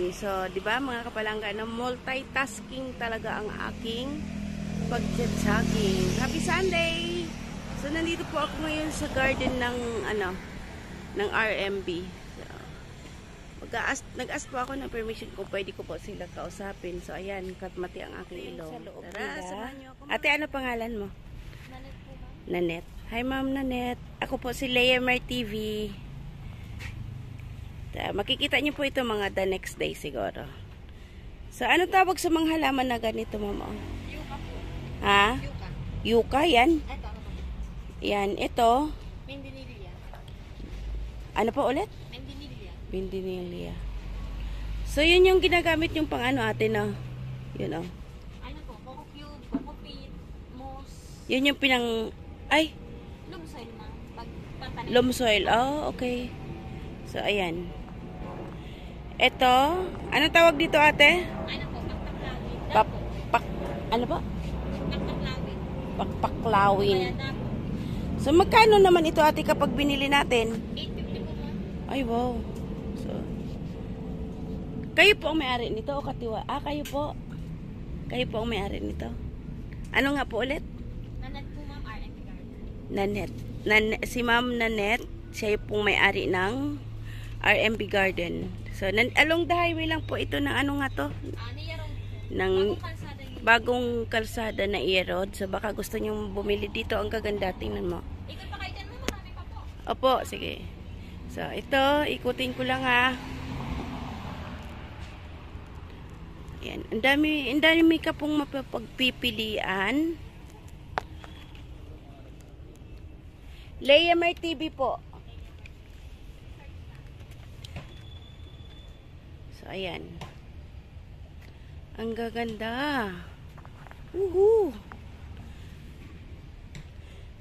jogging. So, di ba mga kapalangga, na multitasking talaga ang aking pag-jogging. Happy Sunday! So, nandito po ako ngayon sa garden ng, ng RMB. So, nag-ask po ako ng permission kung pwede ko po sila kausapin. So, ayan, katmati ang aking ilong. Tara, samahan niyo ako. Ate, ano pangalan mo? Nanet po, ma'am. Nanet. Hi, Ma'am Nanet. Ako po si Leamar TV. Makikita niyo po ito mga the next day siguro. So, ano tawag sa mga halaman na ganito, Ma'am? Yuka po. Ha? Yuka. Yuka, yan? Ito, ano po? Yan, ito. Mendinilia. Ano po ulit? Mendinilia. Bindinilia. So, yun yung ginagamit yung pang ano ate na. Yun o. Ano po? Coco cube, coco peat, moss. Yun yung pinang... Ay! Loam soil, ma'am. Pagtanim. Loam soil. Oh, okay. So, ayan. Ito. Anong tawag dito ate? Ano po? Pakpaklawin. Pak... Ano po? Pakpaklawin. Pakpaklawin. Kaya dapo. So, magkano naman ito ate kapag binili natin? 850 po, ma'am. Ay, wow. So, kayo po ang may-ari nito o katiwa? Ah, kayo po. Kayo po ang may-ari nito. Ano nga po ulit? Nanet po, ma'am. RMB Nanet. Garden. Si Ma'am Nanet, siya yung pong may-ari ng RMB Garden. So, along the highway lang po ito ng ano nga to? Niya Road po. Ng Kalsada yun. bagong kalsada na i-road. So, baka gusto nyo bumili dito. Ang gaganda. Tingnan mo. Ikot pa kayo dyan, ma'am. Marami pa po. Opo, sige. So, ito, ikutin ko lang ha. Yan. Ang dami ka pong mapapagpipilian. Leamar TV po. So, ayan. Ang gaganda. Woohoo!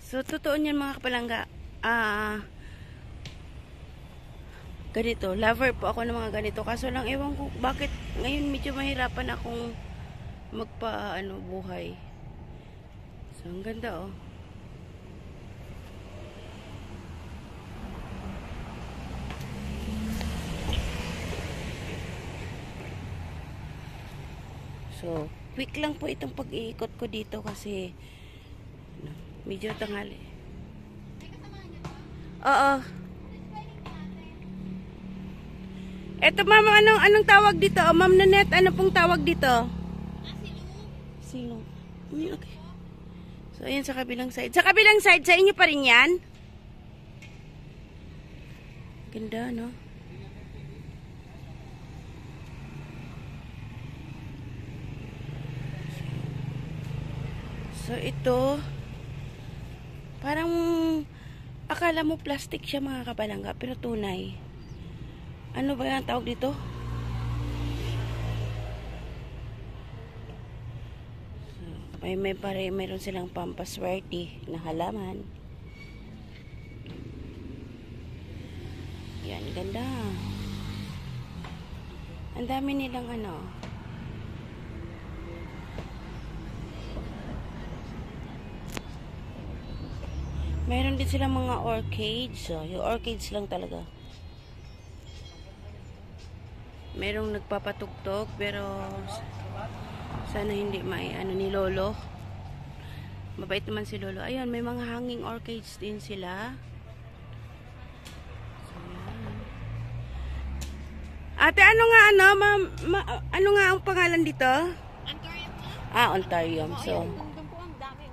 So, totoo niyan mga kapalangga. Ganito. Lover po ako ng mga ganito. Kaso lang, ewan ko, bakit ngayon medyo mahirapan akong buhay. So, ang ganda oh. So, quick lang po itong pag-iikot ko dito kasi medyo tanghali. Oo. Eto ma'am, anong tawag dito? Oh, Ma'am Nanet, ano pong tawag dito? Silong. Okay. So, ayan sa kabilang side. Sa kabilang side, sa inyo pa rin yan? Ganda, no? So, ito, parang, akala mo plastic siya mga kapalangga, pero tunay. Ano ba yan tawag dito? So, mayroon silang pampaswerte na halaman. Yan, ganda. Ang dami nilang ano. Mayroon din silang mga orchids. So, yung orchids lang talaga. Merong nagpapatugtog pero sana hindi may ni Lolo. Mabait naman si Lolo. Ayun, may mga hanging orchids din sila. So, yan. Ate, ano nga ma'am? Ano nga ang pangalan dito? Antarium po. Ontarium. So, Doon po ang dami.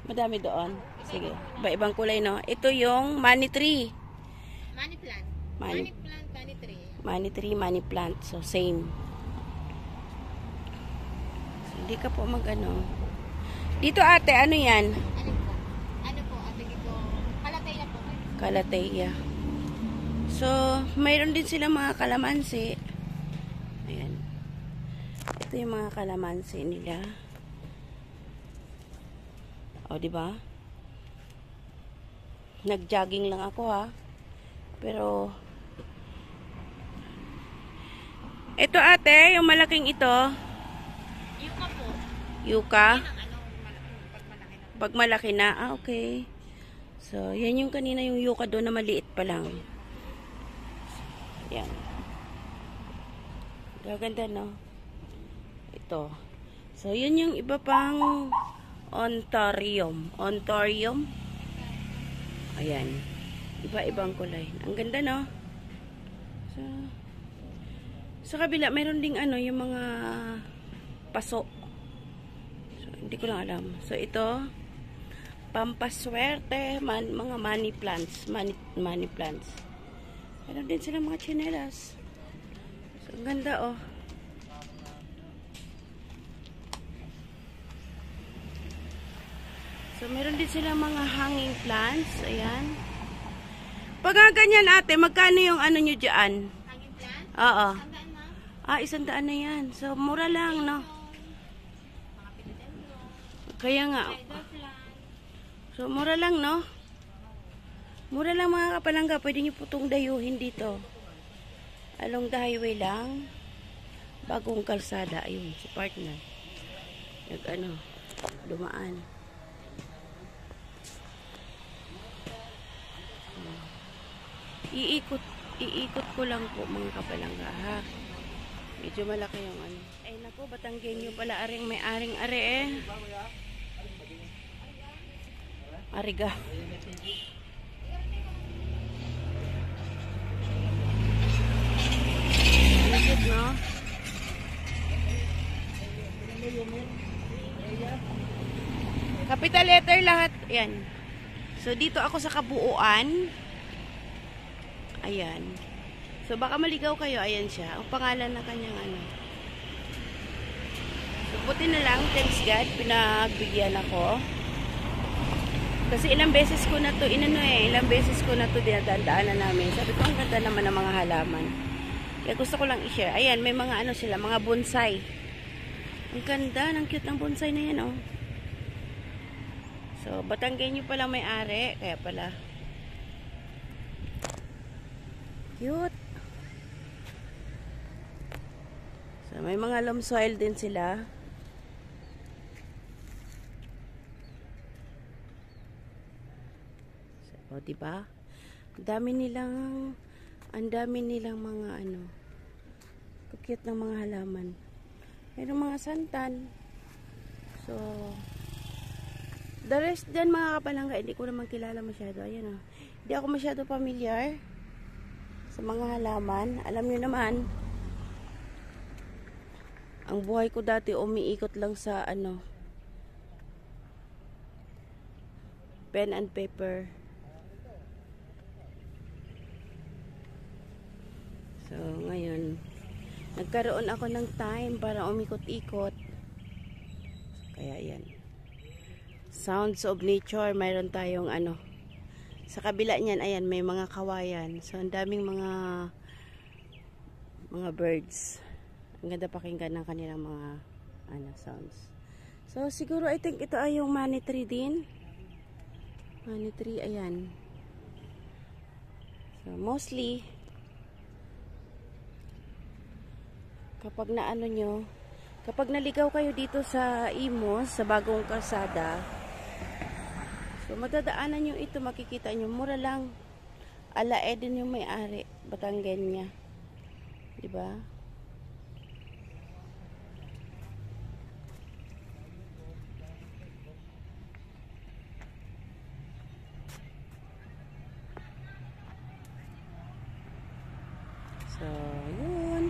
madami doon. Sige. Iba-ibang kulay, no? Ito yung money tree. Money plant. Money Money plant, money tree. Money tree, money plant. So, same. So, hindi ka po mag-ano. Dito ate, ano yan? Ano po? Ano po? Ate dito. Kalateya po. Calathea. So, mayroon din silang mga kalamansi. Ayan. Ito yung mga kalamansi nila. O, diba? Nag-jogging lang ako ha. Pero, ito ate, yung malaking ito. Yuka po. Yuka. Yan ang pag malaki na. Pag malaki na, okay. So, yan yung kanina yung yuka doon na maliit pa lang. Yan. Gaganda, no? Ito. So, yun yung iba pang Ontarium. Ontarium. Ayan. Iba-ibang kulay. Ang ganda, no? So, sa kabila, meron ding ano, yung mga paso. So, hindi ko lang alam. So, ito, pampaswerte, mga money plants. Money plants. Meron din sila mga chinelas. So, ang ganda, oh. So, meron din sila mga hanging plants. Ayan. Pag ganyan, ate, magkano yung ano nyo dyan? Hanging plant? Oo. Sandaan na. 100 na yan. So, mura lang, no? Mga pitidendro. Kaya nga. Spider plant. So, mura lang, no? Mura lang, mga kapalangga. Pwede nyo po itong dayuhin dito. Along the highway lang. Bagong kalsada. Ayun, si partner. Dumaan. Iikot ko lang po, mga kapalangga, ha? Medyo malaki yung ano. Ay, naku, Batanggenyo pala aring may aring are, eh. Ariga. Ikot, no? Capital letter lahat. Ayan. So, dito ako sa kabuuan. Ayan. So, baka maligaw kayo. Ayan siya. Ang pangalan ng kanyang ano. So, buti na lang. Thanks God. Pinagbigyan ako. Kasi ilang beses ko na to, ilang beses ko na to dinadaan namin. Sabi ko, ang ganda naman ng mga halaman. Kaya gusto ko lang i-share. Ayan, may mga ano sila, mga bonsai. Ang ganda, ang cute ng bonsai na yan, oh. So, Batanggenyo pala may-ari. Kaya pala. Cute. So, may mga loam soil din sila. O, diba? Ang dami nilang mga ano, cute ng mga halaman. Mayroong mga santan. So, the rest dyan, mga kapalangga, hindi ko naman kilala masyado. Ayan, oh. Hindi ako masyado familiar sa mga halaman. Alam niyo naman, ang buhay ko dati umiikot lang sa ano, pen and paper. So, ngayon, nagkaroon ako ng time para umikot-ikot. Kaya, yan. Sounds of nature. Mayroon tayong ano. Sa kabila niyan, ayan, may mga kawayan. So, ang daming mga birds. Ang ganda pakinggan ng kanilang mga ano, sounds. So, siguro, I think ito ay yung money tree din. Money tree, ayan. So, mostly, kapag naano nyo, kapag naligaw kayo dito sa Imus, sa bagong kalsada, so madadaanan nyo ito, makikita nyo, mura lang. Ala Eden yung may-ari, Batanggenya. Diba? So, yun.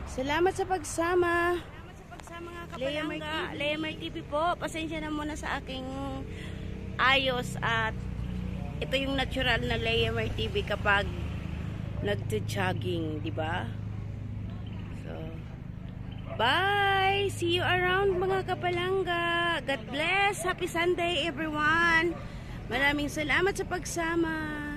Salamat sa pagsama. Mga kapalangga. Layamar TV po. Pasensya na muna sa aking ayos at ito yung natural na Layamar TV kapag nagja-jogging, di ba? So, bye! See you around, mga kapalangga. God bless. Happy Sunday, everyone. Maraming salamat sa pagsama.